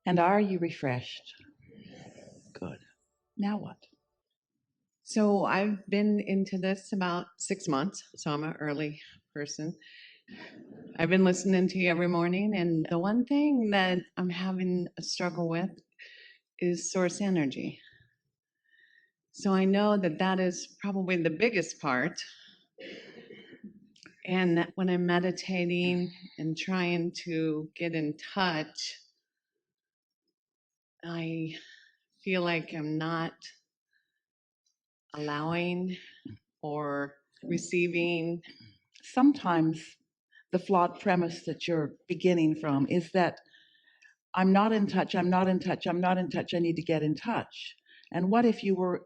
And are you refreshed? Good. Now what? So I've been into this about 6 months, so I'm an early person. I've been listening to you every morning, and the one thing that I'm having a struggle with is source energy. So I know that that is probably the biggest part. And that when I'm meditating and trying to get in touch, I feel like I'm not allowing or receiving. Sometimes the flawed premise that you're beginning from is that I'm not in touch, I'm not in touch, I'm not in touch, I need to get in touch. And what if you were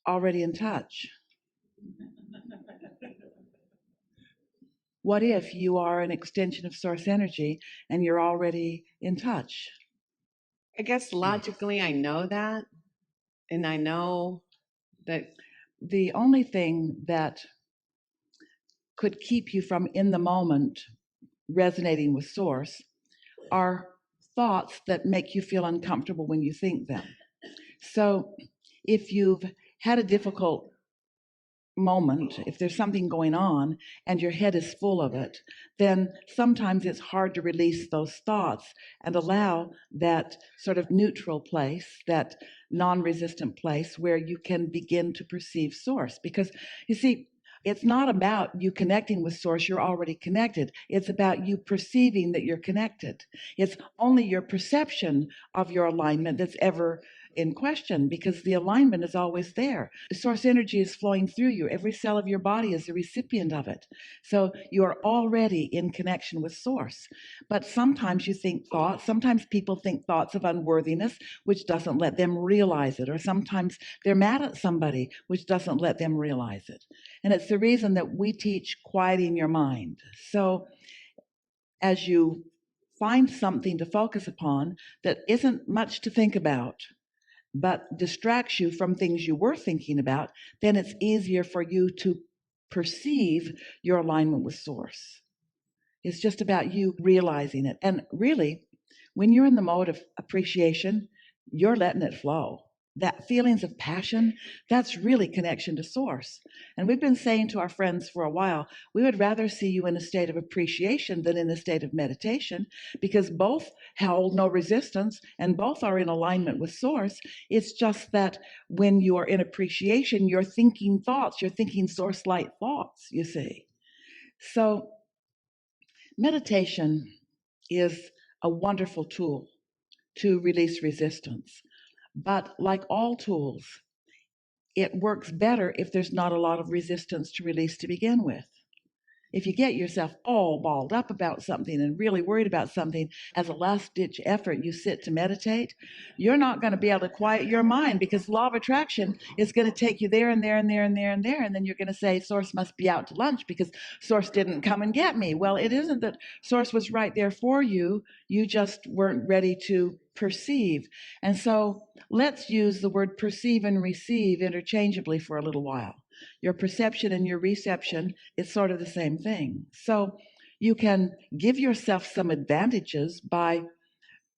already in touch? What if you are an extension of source energy and you're already in touch? I guess logically I know that, and I know that The only thing that could keep you from in the moment resonating with source are thoughts that make you feel uncomfortable when you think them. So if you've had a difficult moment, if there's something going on and your head is full of it, then sometimes it's hard to release those thoughts and allow that sort of neutral place, that non-resistant place where you can begin to perceive source. Because you see, it's not about you connecting with source, you're already connected. It's about you perceiving that you're connected. It's only your perception of your alignment that's ever in question, because the alignment is always there. The source energy is flowing through you. Every cell of your body is a recipient of it. So you are already in connection with source. But sometimes you think thoughts, sometimes people think thoughts of unworthiness, which doesn't let them realize it. Or sometimes they're mad at somebody, which doesn't let them realize it. And it's the reason that we teach quieting your mind. So as you find something to focus upon that isn't much to think about, but distracts you from things you were thinking about, then it's easier for you to perceive your alignment with source. It's just about you realizing it. And really, when you're in the mode of appreciation, you're letting it flow. That feelings of passion, that's really connection to source. And we've been saying to our friends for a while, we would rather see you in a state of appreciation than in a state of meditation, because both hold no resistance and both are in alignment with source. It's just that when you are in appreciation, you're thinking thoughts, you're thinking source light thoughts, you see. So meditation is a wonderful tool to release resistance. But like all tools, it works better if there's not a lot of resistance to release to begin with. If you get yourself all balled up about something and really worried about something, as a last ditch effort, you sit to meditate, you're not going to be able to quiet your mind, because law of attraction is going to take you there and there and there and there and there. And then you're going to say, source must be out to lunch because source didn't come and get me. Well, it isn't that source was right there for you. You just weren't ready to perceive. And so let's use the word perceive and receive interchangeably for a little while. Your perception and your reception is sort of the same thing. So you can give yourself some advantages by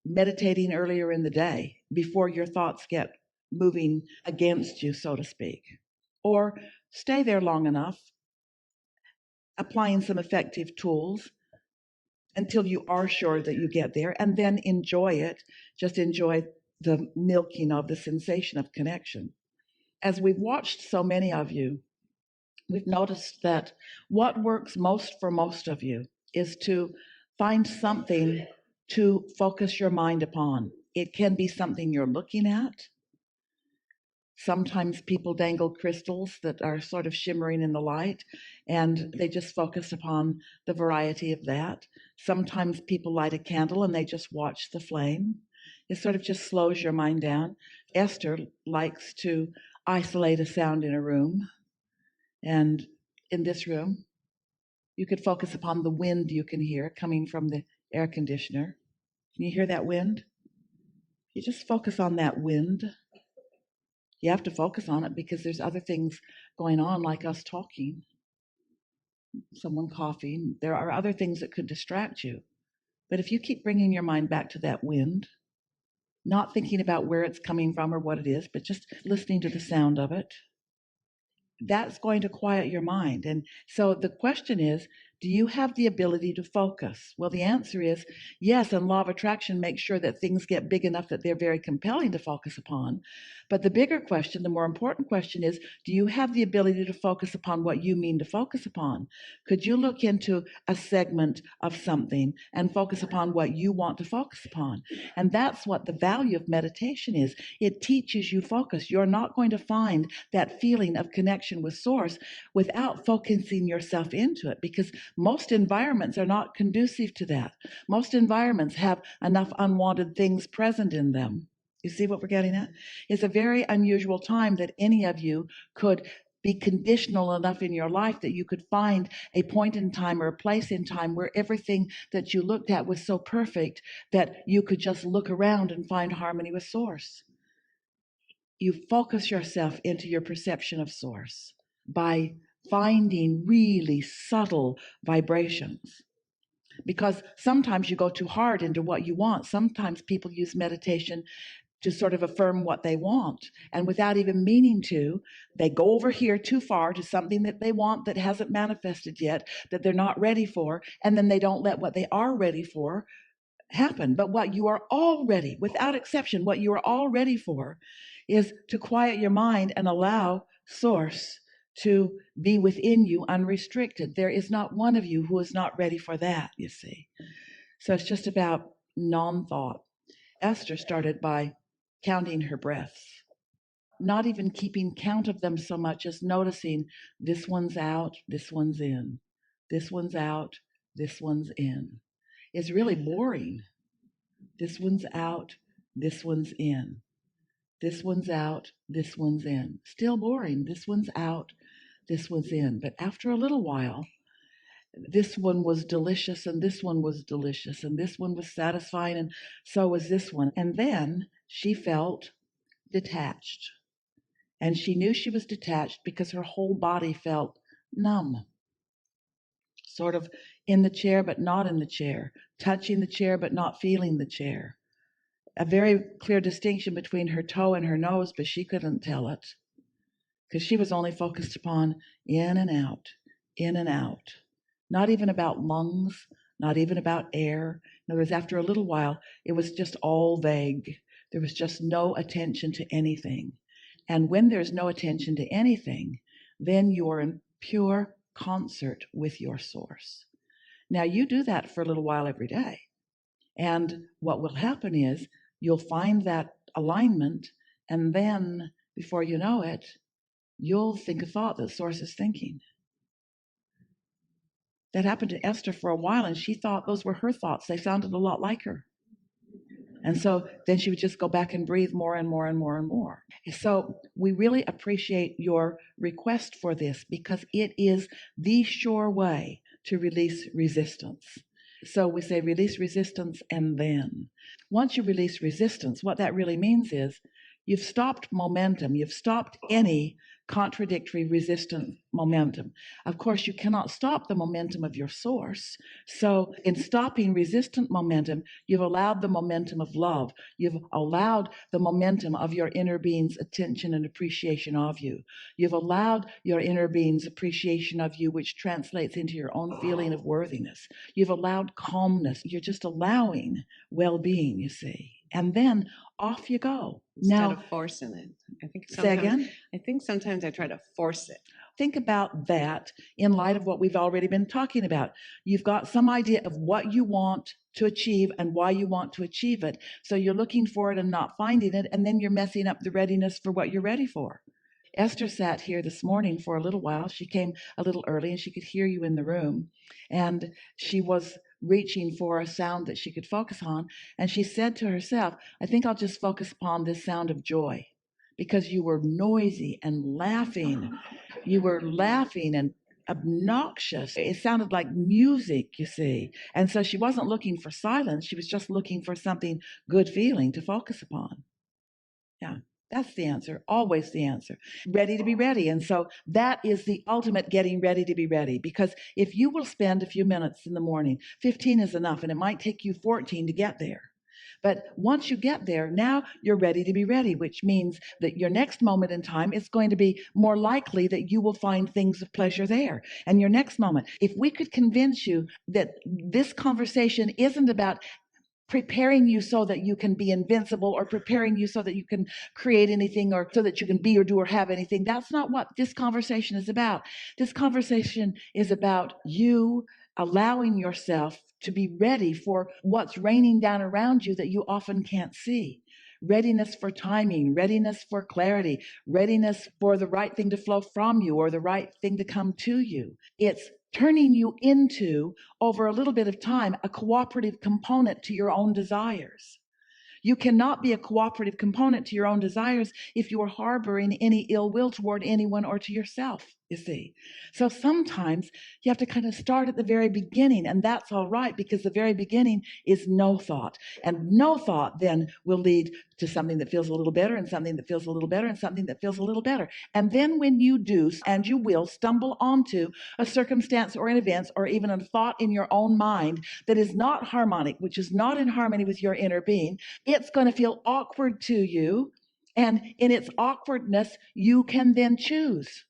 meditating earlier in the day before your thoughts get moving against you, so to speak. Or stay there long enough, applying some effective tools until you are sure that you get there, and then enjoy it. Just enjoy the milking of the sensation of connection. As we've watched so many of you, we've noticed that what works most for most of you is to find something to focus your mind upon. It can be something you're looking at. Sometimes people dangle crystals that are sort of shimmering in the light, and they just focus upon the variety of that. Sometimes people light a candle and they just watch the flame. It sort of just slows your mind down. Esther likes to isolate a sound in a room. And in this room, you could focus upon the wind you can hear coming from the air conditioner. Can you hear that wind? You just focus on that wind. You have to focus on it because there's other things going on, like us talking, someone coughing. There are other things that could distract you. But if you keep bringing your mind back to that wind, not thinking about where it's coming from or what it is, but just listening to the sound of it, that's going to quiet your mind. And so the question is, do you have the ability to focus? Well, the answer is yes, and law of attraction makes sure that things get big enough that they're very compelling to focus upon. But the bigger question, the more important question is, do you have the ability to focus upon what you mean to focus upon? Could you look into a segment of something and focus upon what you want to focus upon? And that's what the value of meditation is. It teaches you focus. You're not going to find that feeling of connection with source without focusing yourself into it, because most environments are not conducive to that. Most environments have enough unwanted things present in them. You see what we're getting at? It's a very unusual time that any of you could be conditional enough in your life that you could find a point in time or a place in time where everything that you looked at was so perfect that you could just look around and find harmony with source. You focus yourself into your perception of source by finding really subtle vibrations. Because sometimes you go too hard into what you want. Sometimes people use meditation to sort of affirm what they want. And without even meaning to, they go over here too far to something that they want that hasn't manifested yet, that they're not ready for. And then they don't let what they are ready for happen. But what you are already, without exception, what you are all ready for is to quiet your mind and allow source to be within you unrestricted. There is not one of you who is not ready for that, you see. So it's just about non-thought. Esther started by counting her breaths, not even keeping count of them so much as noticing this one's out, this one's in, this one's out, this one's in. It's really boring. This one's out, this one's in. This one's out, this one's in. Still boring. This one's out, this one's in. But after a little while, this one was delicious, and this one was delicious, and this one was satisfying, and so was this one. And then she felt detached. And she knew she was detached because her whole body felt numb, sort of in the chair, but not in the chair, touching the chair, but not feeling the chair. A very clear distinction between her toe and her nose, but she couldn't tell it because she was only focused upon in and out, in and out. Not even about lungs, not even about air. In other words, after a little while, it was just all vague. There was just no attention to anything. And when there's no attention to anything, then you are in pure concert with your source. Now, you do that for a little while every day. And what will happen is you'll find that alignment, and then before you know it, you'll think a thought that source is thinking. That happened to Esther for a while, and she thought those were her thoughts. They sounded a lot like her. And so then she would just go back and breathe more and more and more and more. So we really appreciate your request for this because it is the sure way to release resistance. So we say release resistance, and then once you release resistance, what that really means is you've stopped momentum. You've stopped any contradictory resistant momentum. Of course, you cannot stop the momentum of your source. So in stopping resistant momentum, you've allowed the momentum of love. You've allowed the momentum of your inner being's attention and appreciation of you. You've allowed your inner being's appreciation of you, which translates into your own feeling of worthiness. You've allowed calmness. You're just allowing well-being, you see. And then off you go. Instead of forcing it. Say again? I think sometimes I try to force it. Think about that in light of what we've already been talking about. You've got some idea of what you want to achieve and why you want to achieve it. So you're looking for it and not finding it, and then you're messing up the readiness for what you're ready for. Esther sat here this morning for a little while. She came a little early and she could hear you in the room. And she was reaching for a sound that she could focus on. And she said to herself, I think I'll just focus upon this sound of joy, because you were noisy and laughing. You were laughing and obnoxious. It sounded like music, you see. And so she wasn't looking for silence. She was just looking for something good feeling to focus upon. Yeah. That's the answer, always the answer. Ready to be ready. And so that is the ultimate getting ready to be ready. Because if you will spend a few minutes in the morning, 15 is enough, and it might take you 14 to get there. But once you get there, now you're ready to be ready, which means that your next moment in time is going to be more likely that you will find things of pleasure there. And your next moment, if we could convince you that this conversation isn't about preparing you so that you can be invincible, or preparing you so that you can create anything, or so that you can be or do or have anything. That's not what this conversation is about. This conversation is about you allowing yourself to be ready for what's raining down around you that you often can't see. Readiness for timing, readiness for clarity, readiness for the right thing to flow from you or the right thing to come to you. It's turning you into, over a little bit of time, a cooperative component to your own desires. You cannot be a cooperative component to your own desires if you are harboring any ill will toward anyone or to yourself, you see. So sometimes you have to kind of start at the very beginning, and that's all right, because the very beginning is no thought. And no thought then will lead to something that feels a little better, and something that feels a little better, and something that feels a little better. And then when you do, and you will, stumble onto a circumstance or an event or even a thought in your own mind that is not harmonic, which is not in harmony with your inner being, it's going to feel awkward to you. And in its awkwardness, you can then choose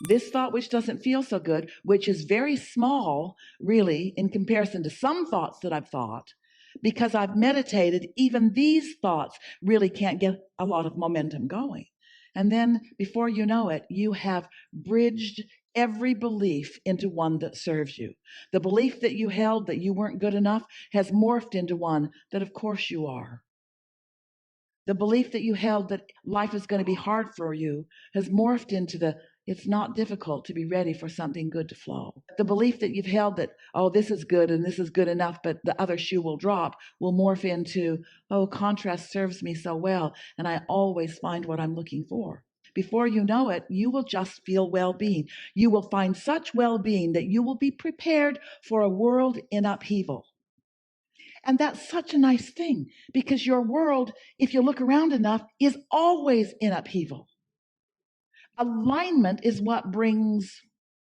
this thought, which doesn't feel so good, which is very small, really, in comparison to some thoughts that I've thought. Because I've meditated, even these thoughts really can't get a lot of momentum going. And then before you know it, you have bridged every belief into one that serves you. The belief that you held that you weren't good enough has morphed into one that, of course, you are. The belief that you held that life is going to be hard for you has morphed into the it's not difficult to be ready for something good to flow. The belief that you've held that, oh, this is good and this is good enough, but the other shoe will drop, will morph into, oh, contrast serves me so well, and I always find what I'm looking for. Before you know it, you will just feel well-being. You will find such well-being that you will be prepared for a world in upheaval. And that's such a nice thing, because your world, if you look around enough, is always in upheaval. Alignment is what brings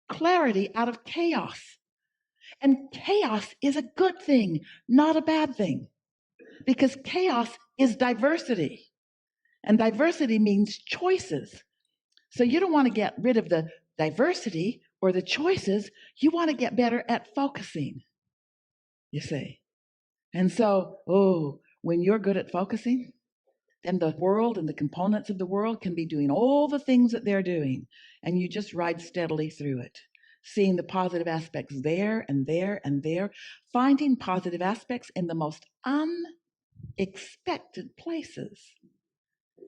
clarity out of chaos. And chaos is a good thing, not a bad thing, because chaos is diversity. And diversity means choices. So you don't want to get rid of the diversity or the choices. You want to get better at focusing, you see. And so, oh, when you're good at focusing, then the world and the components of the world can be doing all the things that they're doing. And you just ride steadily through it, seeing the positive aspects there and there and there, finding positive aspects in the most unexpected places.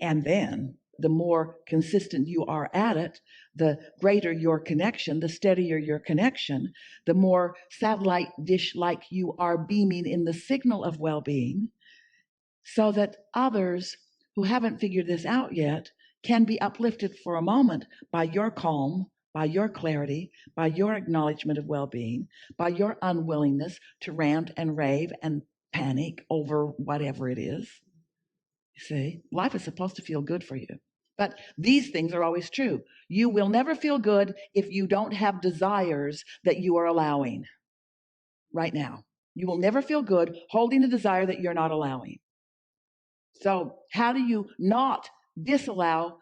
And then the more consistent you are at it, the greater your connection, the steadier your connection, the more satellite dish-like you are beaming in the signal of well-being, so that others who haven't figured this out yet can be uplifted for a moment by your calm, by your clarity, by your acknowledgement of well-being, by your unwillingness to rant and rave and panic over whatever it is. You see, life is supposed to feel good for you. But these things are always true. You will never feel good if you don't have desires that you are allowing right now. You will never feel good holding a desire that you're not allowing. So how do you not disallow?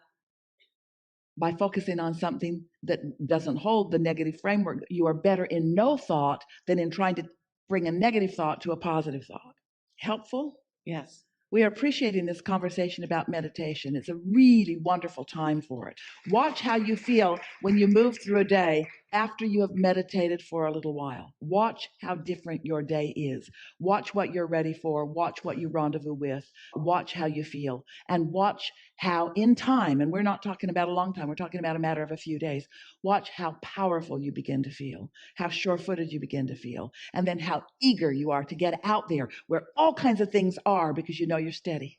By focusing on something that doesn't hold the negative framework. You are better in no thought than in trying to bring a negative thought to a positive thought. Helpful? Yes. We are appreciating this conversation about meditation. It's a really wonderful time for it. Watch how you feel when you move through a day after you have meditated for a little while. Watch how different your day is. Watch what you're ready for. Watch what you rendezvous with. Watch how you feel. And watch how in time, and we're not talking about a long time, we're talking about a matter of a few days, watch how powerful you begin to feel, how sure-footed you begin to feel, and then how eager you are to get out there where all kinds of things are, because you know you're steady.